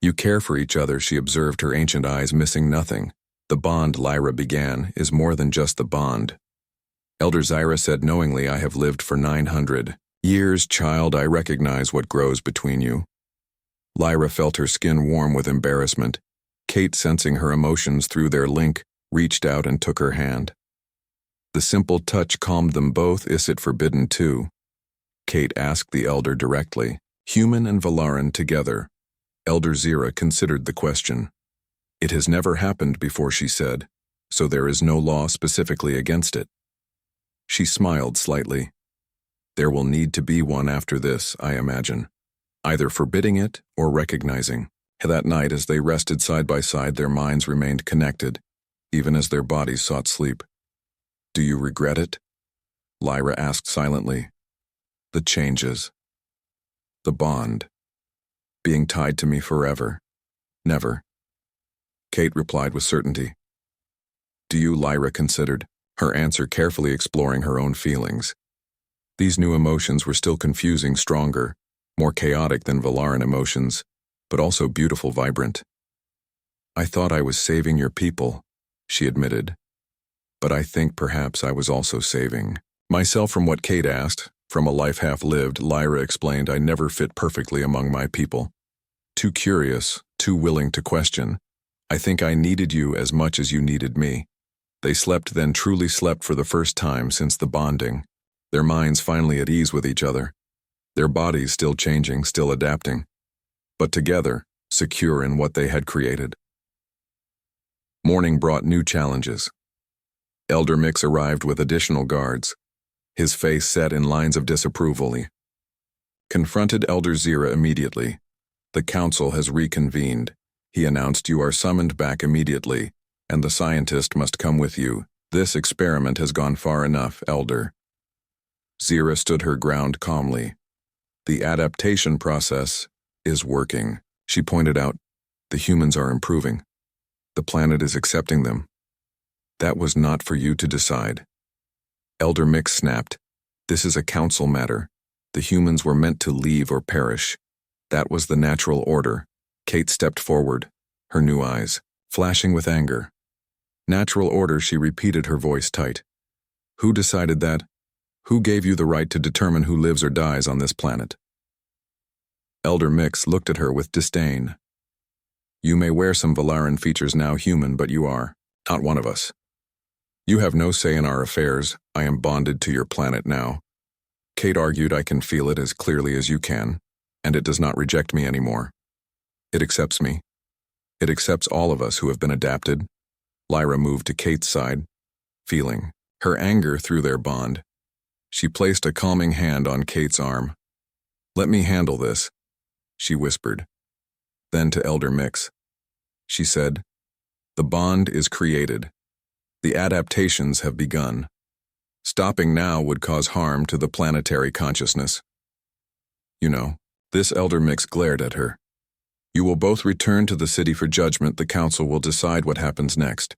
You care for each other, she observed, her ancient eyes missing nothing. The bond, Lyra began, is more than just the bond. Elder Zyra said knowingly, I have lived for 900 years, child. I recognize what grows between you. Lyra felt her skin warm with embarrassment. Kate, sensing her emotions through their link, reached out and took her hand. The simple touch calmed them both. Is it forbidden too? Kate asked the elder directly. Human and Velaran together. Elder Zira considered the question. It has never happened before, she said, so there is no law specifically against it. She smiled slightly. There will need to be one after this, I imagine. Either forbidding it or recognizing. That night, as they rested side by side, their minds remained connected, even as their bodies sought sleep. Do you regret it? Lyra asked silently. The changes. The bond. Being tied to me forever. Never. Kate replied with certainty. Do you? Lyra considered, her answer carefully exploring her own feelings. These new emotions were still confusing, stronger, more chaotic than Velaran emotions, but also beautiful, vibrant. I thought I was saving your people, she admitted. But I think perhaps I was also saving myself. From what Kate asked, from a life half lived, Lyra explained, I never fit perfectly among my people. Too curious, too willing to question. I think I needed you as much as you needed me. They slept, then truly slept for the first time since the bonding, their minds finally at ease with each other, their bodies still changing, still adapting, but together, secure in what they had created. Morning brought new challenges. Elder Mix arrived with additional guards, his face set in lines of disapproval. He confronted Elder Zira immediately. The council has reconvened, he announced. You are summoned back immediately, and the scientist must come with you. This experiment has gone far enough, Elder. Zira stood her ground calmly. The adaptation process is working, she pointed out. The humans are improving. The planet is accepting them. That was not for you to decide. Elder Mix snapped. This is a council matter. The humans were meant to leave or perish. That was the natural order. Kate stepped forward, her new eyes flashing with anger. Natural order, she repeated, her voice tight. Who decided that? Who gave you the right to determine who lives or dies on this planet? Elder Mix looked at her with disdain. You may wear some Velaran features now, human, but you are not one of us. You have no say in our affairs. I am bonded to your planet now. Kate argued, I can feel it as clearly as you can, and it does not reject me anymore. It accepts me. It accepts all of us who have been adapted. Lyra moved to Kate's side, feeling her anger through their bond. She placed a calming hand on Kate's arm. "Let me handle this," she whispered. Then to Elder Mix, she said, "The bond is created. The adaptations have begun. Stopping now would cause harm to the planetary consciousness." "You know," this Elder Mix glared at her. "You will both return to the city for judgment. The council will decide what happens next."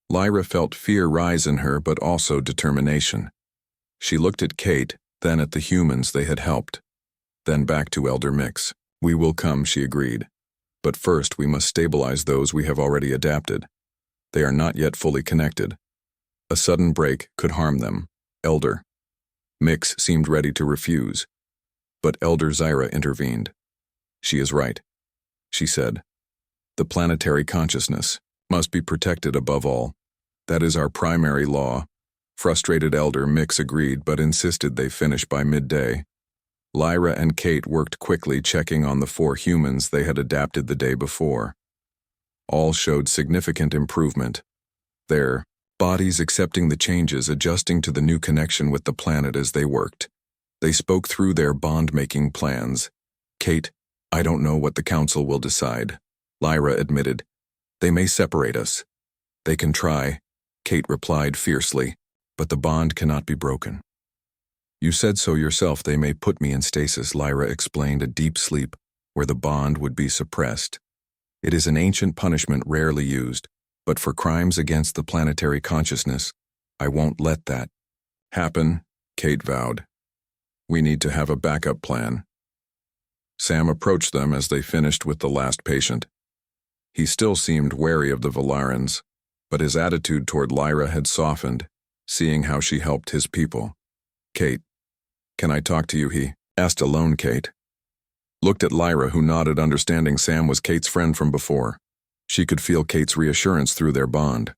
Lyra felt fear rise in her, but also determination. She looked at Kate, then at the humans they had helped, then back to Elder Mix. "We will come," she agreed. "But first we must stabilize those we have already adapted. They are not yet fully connected. A sudden break could harm them." Elder Mix seemed ready to refuse, but Elder Zyra intervened. "She is right," she said. "The planetary consciousness must be protected above all. That is our primary law." Frustrated Elder Mix agreed, but insisted they finish by midday. Lyra and Kate worked quickly, checking on the 4 humans they had adapted the day before. All showed significant improvement. Their bodies accepting the changes, adjusting to the new connection with the planet as they worked. They spoke through their bond-making plans. "Kate, I don't know what the council will decide," Lyra admitted. "They may separate us." "They can try," Kate replied fiercely, "but the bond cannot be broken." "You said so yourself. They may put me in stasis," Lyra explained, "a deep sleep, where the bond would be suppressed. It is an ancient punishment rarely used, but for crimes against the planetary consciousness, I won't let that happen," Kate vowed. "We need to have a backup plan." Sam approached them as they finished with the last patient. He still seemed wary of the Valarans, but his attitude toward Lyra had softened, seeing how she helped his people. "Kate, can I talk to you?" he asked. Alone, Kate looked at Lyra, who nodded, understanding Sam was Kate's friend from before. She could feel Kate's reassurance through their bond.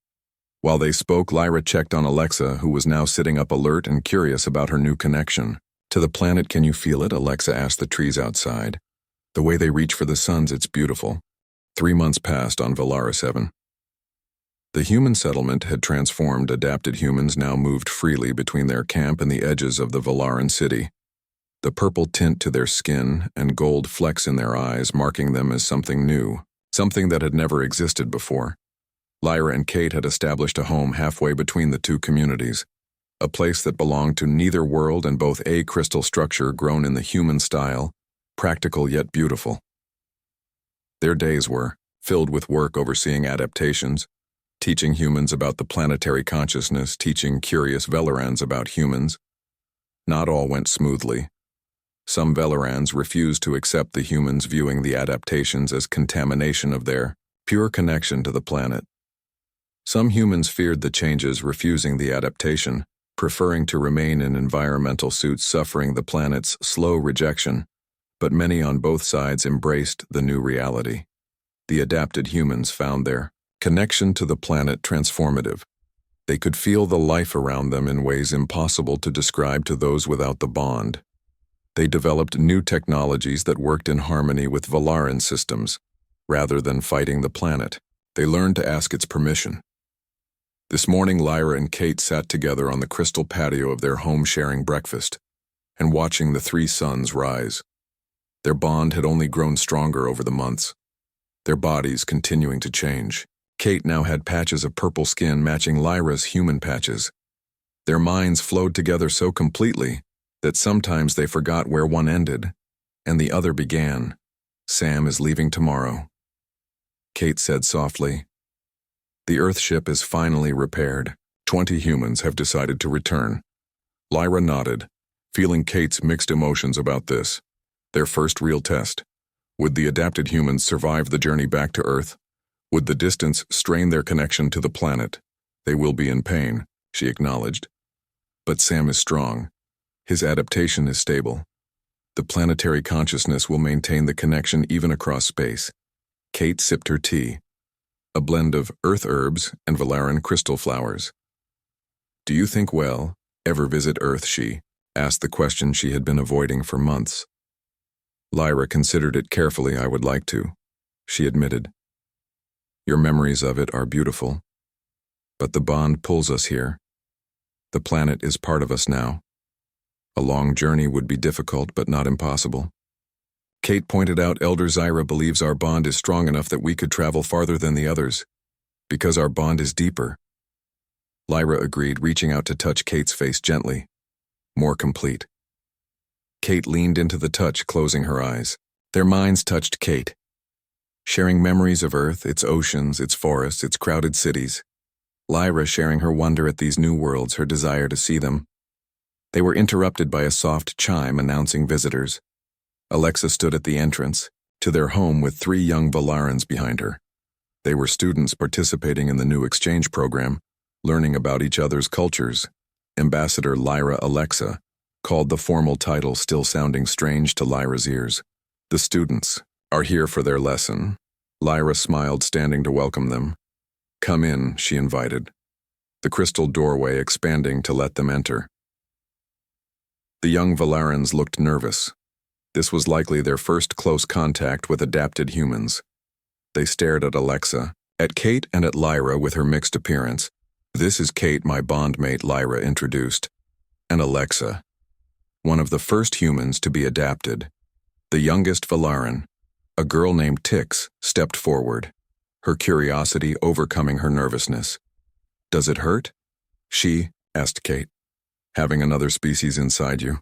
While they spoke, Lyra checked on Alexa, who was now sitting up alert and curious about her new connection. "To the planet, can you feel it?" Alexa asked the trees outside. "The way they reach for the suns, it's beautiful." 3 months passed on Valara 7. The human settlement had transformed. Adapted humans now moved freely between their camp and the edges of the Valaran city. The purple tint to their skin and gold flecks in their eyes marking them as something new, something that had never existed before. Lyra and Kate had established a home halfway between the 2 communities, a place that belonged to neither world and both a crystal structure grown in the human style, practical yet beautiful. Their days were filled with work overseeing adaptations, teaching humans about the planetary consciousness, teaching curious Velarans about humans. Not all went smoothly. Some Velarans refused to accept the humans, viewing the adaptations as contamination of their pure connection to the planet. Some humans feared the changes, refusing the adaptation, preferring to remain in environmental suits, suffering the planet's slow rejection. But many on both sides embraced the new reality. The adapted humans found their connection to the planet transformative. They could feel the life around them in ways impossible to describe to those without the bond. They developed new technologies that worked in harmony with Valaran systems. Rather than fighting the planet, they learned to ask its permission. This morning, Lyra and Kate sat together on the crystal patio of their home, sharing breakfast and watching the 3 suns rise. Their bond had only grown stronger over the months, their bodies continuing to change. Kate now had patches of purple skin matching Lyra's human patches. Their minds flowed together so completely that sometimes they forgot where one ended and the other began. "Sam is leaving tomorrow," Kate said softly. "The Earthship is finally repaired. 20 humans have decided to return." Lyra nodded, feeling Kate's mixed emotions about this. Their first real test. Would the adapted humans survive the journey back to Earth? Would the distance strain their connection to the planet? "They will be in pain," she acknowledged. "But Sam is strong. His adaptation is stable. The planetary consciousness will maintain the connection even across space." Kate sipped her tea, a blend of earth herbs and Valaran crystal flowers. "Do you think we'll ever visit Earth?" she asked, the question she had been avoiding for months. Lyra considered it carefully. "I would like to," she admitted. Your memories of it are beautiful. But the bond pulls us here. The planet is part of us now. A long journey would be difficult, but not impossible. Kate pointed out Elder Zyra believes our bond is strong enough that we could travel farther than the others, because our bond is deeper. Lyra agreed, reaching out to touch Kate's face gently, more complete. Kate leaned into the touch, closing her eyes. Their minds touched Kate, sharing memories of Earth, its oceans, its forests, its crowded cities. Lyra sharing her wonder at these new worlds, her desire to see them. They were interrupted by a soft chime announcing visitors. Alexa stood at the entrance to their home with 3 young Valarans behind her. They were students participating in the new exchange program, learning about each other's cultures. Ambassador Lyra Alexa called the formal title, still sounding strange to Lyra's ears. The students are here for their lesson. Lyra smiled, standing to welcome them. Come in, she invited, the crystal doorway expanding to let them enter. The young Valarans looked nervous. This was likely their first close contact with adapted humans. They stared at Alexa, at Kate, and at Lyra with her mixed appearance. This is Kate, my bondmate, Lyra introduced. And Alexa, one of the first humans to be adapted. The youngest Valaran, a girl named Tix, stepped forward, her curiosity overcoming her nervousness. Does it hurt? She asked Kate, having another species inside you.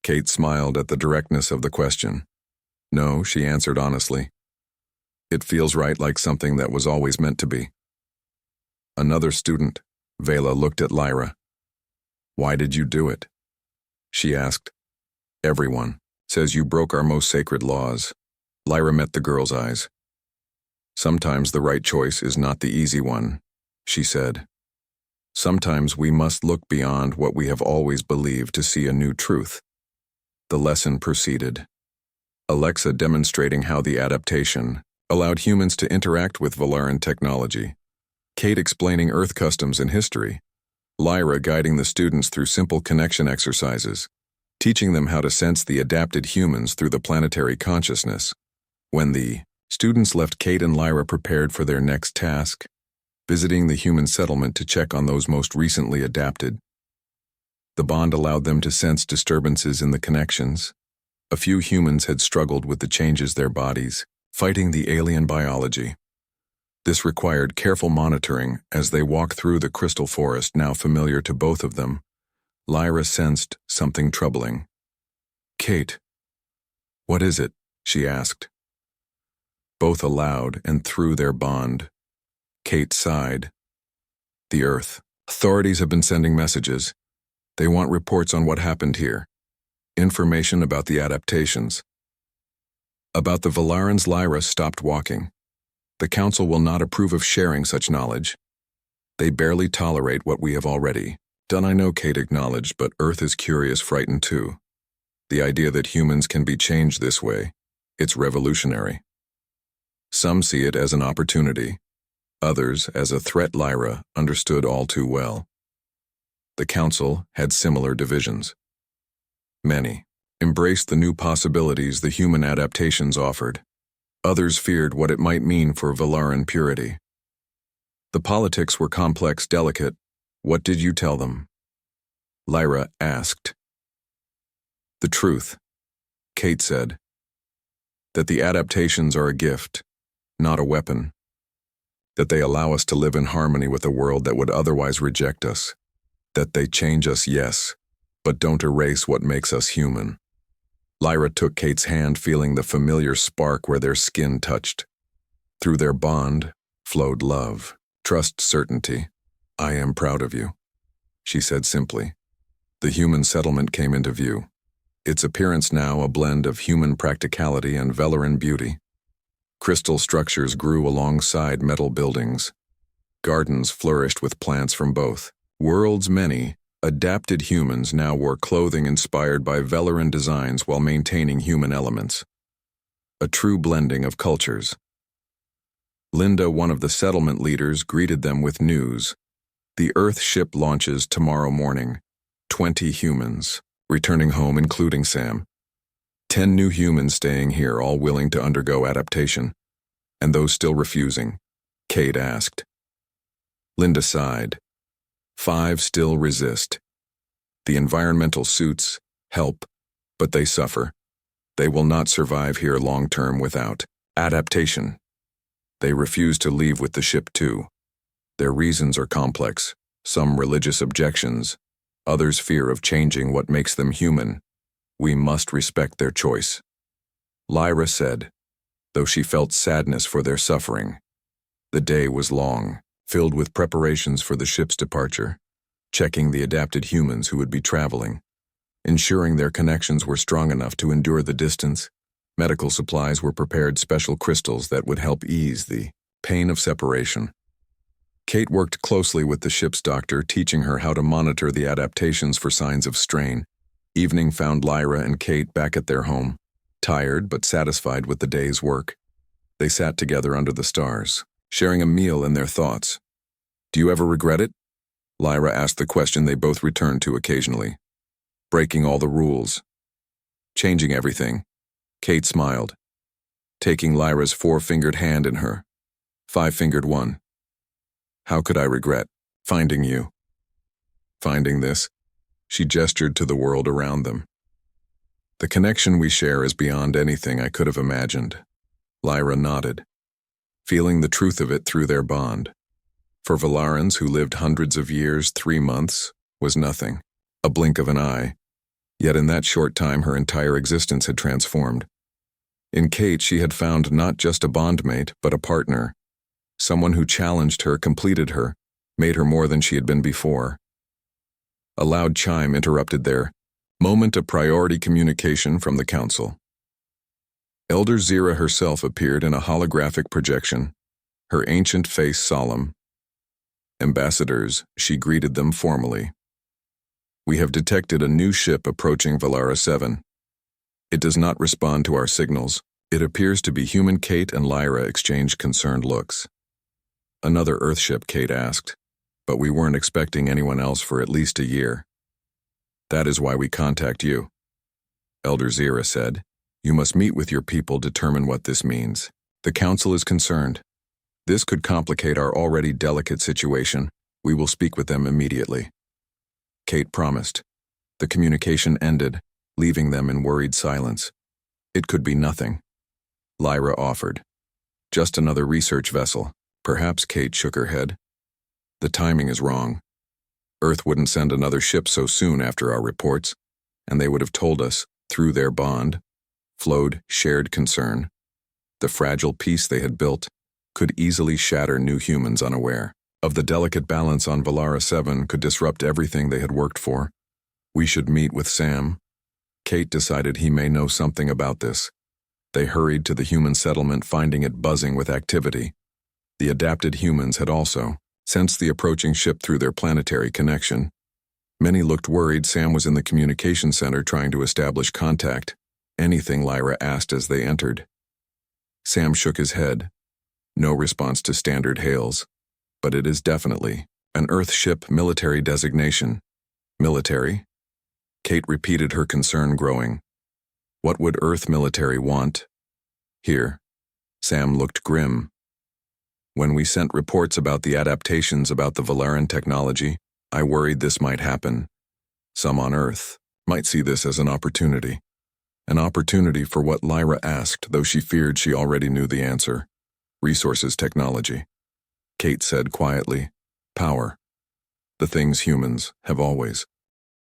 Kate smiled at the directness of the question. No, she answered honestly. It feels right, like something that was always meant to be. Another student, Vela, looked at Lyra. Why did you do it? She asked. Everyone says you broke our most sacred laws. Lyra met the girl's eyes. Sometimes the right choice is not the easy one, she said. Sometimes we must look beyond what we have always believed to see a new truth. The lesson proceeded. Alexa demonstrating how the adaptation allowed humans to interact with Valaran technology. Kate explaining Earth customs and history. Lyra guiding the students through simple connection exercises, teaching them how to sense the adapted humans through the planetary consciousness. When the students left, Kate and Lyra prepared for their next task, visiting the human settlement to check on those most recently adapted. The bond allowed them to sense disturbances in the connections. A few humans had struggled with the changes their bodies, fighting the alien biology. This required careful monitoring as they walked through the crystal forest, now familiar to both of them. Lyra sensed something troubling. Kate, what is it? She asked. Both aloud and through their bond. Kate sighed. The Earth. Authorities have been sending messages. They want reports on what happened here. Information about the adaptations. About the Valarans. Lyra stopped walking. The Council will not approve of sharing such knowledge. They barely tolerate what we have already done. I know, Kate acknowledged, but Earth is curious, frightened too. The idea that humans can be changed this way, it's revolutionary. Some see it as an opportunity. Others as a threat. Lyra understood all too well. The Council had similar divisions. Many embraced the new possibilities the human adaptations offered. Others feared what it might mean for Valaran purity. The politics were complex, delicate. What did you tell them? Lyra asked. The truth, Kate said. That the adaptations are a gift, not a weapon. That they allow us to live in harmony with a world that would otherwise reject us. That they change us, yes, but don't erase what makes us human. Lyra took Kate's hand, feeling the familiar spark where their skin touched. Through their bond flowed love, trust, certainty. I am proud of you, she said simply. The human settlement came into view. Its appearance now a blend of human practicality and Valaran beauty. Crystal structures grew alongside metal buildings. Gardens flourished with plants from both worlds. Many adapted humans now wore clothing inspired by Valaran designs while maintaining human elements. A true blending of cultures. Linda, one of the settlement leaders, greeted them with news. The Earth ship launches tomorrow morning. 20 humans returning home, including Sam. 10 new humans staying here, all willing to undergo adaptation. And those still refusing. Kate asked. Linda sighed. 5 still resist. The environmental suits help, but they suffer. They will not survive here long-term without adaptation. They refuse to leave with the ship too. Their reasons are complex, some religious objections, others fear of changing what makes them human. We must respect their choice. Lyra said, though she felt sadness for their suffering. The day was long, filled with preparations for the ship's departure, checking the adapted humans who would be traveling, ensuring their connections were strong enough to endure the distance. Medical supplies were prepared, special crystals that would help ease the pain of separation. Kate worked closely with the ship's doctor, teaching her how to monitor the adaptations for signs of strain. Evening found Lyra and Kate back at their home, tired but satisfied with the day's work. They sat together under the stars, sharing a meal and their thoughts. Do you ever regret it? Lyra asked the question they both returned to occasionally. Breaking all the rules. Changing everything. Kate smiled, taking Lyra's 4-fingered hand in her 5-fingered one. How could I regret finding you? Finding this? She gestured to the world around them. The connection we share is beyond anything I could have imagined. Lyra nodded, feeling the truth of it through their bond. For Valarans who lived hundreds of years, 3 months was nothing, a blink of an eye. Yet in that short time her entire existence had transformed. In Kate she had found not just a bondmate, but a partner. Someone who challenged her, completed her, made her more than she had been before. A loud chime interrupted their moment of priority communication from the council. Elder Zira herself appeared in a holographic projection, her ancient face solemn. Ambassadors, she greeted them formally. We have detected a new ship approaching Valara 7. It does not respond to our signals. It appears to be human. Kate and Lyra exchanged concerned looks. Another Earthship, Kate asked, but we weren't expecting anyone else for at least a year. That is why we contact you. Elder Zira said, you must meet with your people, determine what this means. The council is concerned. This could complicate our already delicate situation. We will speak with them immediately. Kate promised. The communication ended, leaving them in worried silence. It could be nothing. Lyra offered. Just another research vessel. Perhaps. Kate shook her head. The timing is wrong. Earth wouldn't send another ship so soon after our reports, and they would have told us, through their bond, flowed shared concern. The fragile peace they had built could easily shatter new humans unaware of the delicate balance on Valara 7, could disrupt everything they had worked for. We should meet with Sam. Kate decided he may know something about this. They hurried to the human settlement, finding it buzzing with activity. The adapted humans had also sensed the approaching ship through their planetary connection. Many looked worried. Sam was in the communication center trying to establish contact. Anything, Lyra asked as they entered. Sam shook his head. No response to standard hails. But it is definitely an Earthship military designation. Military? Kate repeated, her concern growing. What would Earth military want? Here. Sam looked grim. When we sent reports about the adaptations about the Valaran technology, I worried this might happen. Some on Earth might see this as an opportunity. An opportunity for what Lyra asked, though she feared she already knew the answer. Resources technology. Kate said quietly, power. The things humans have always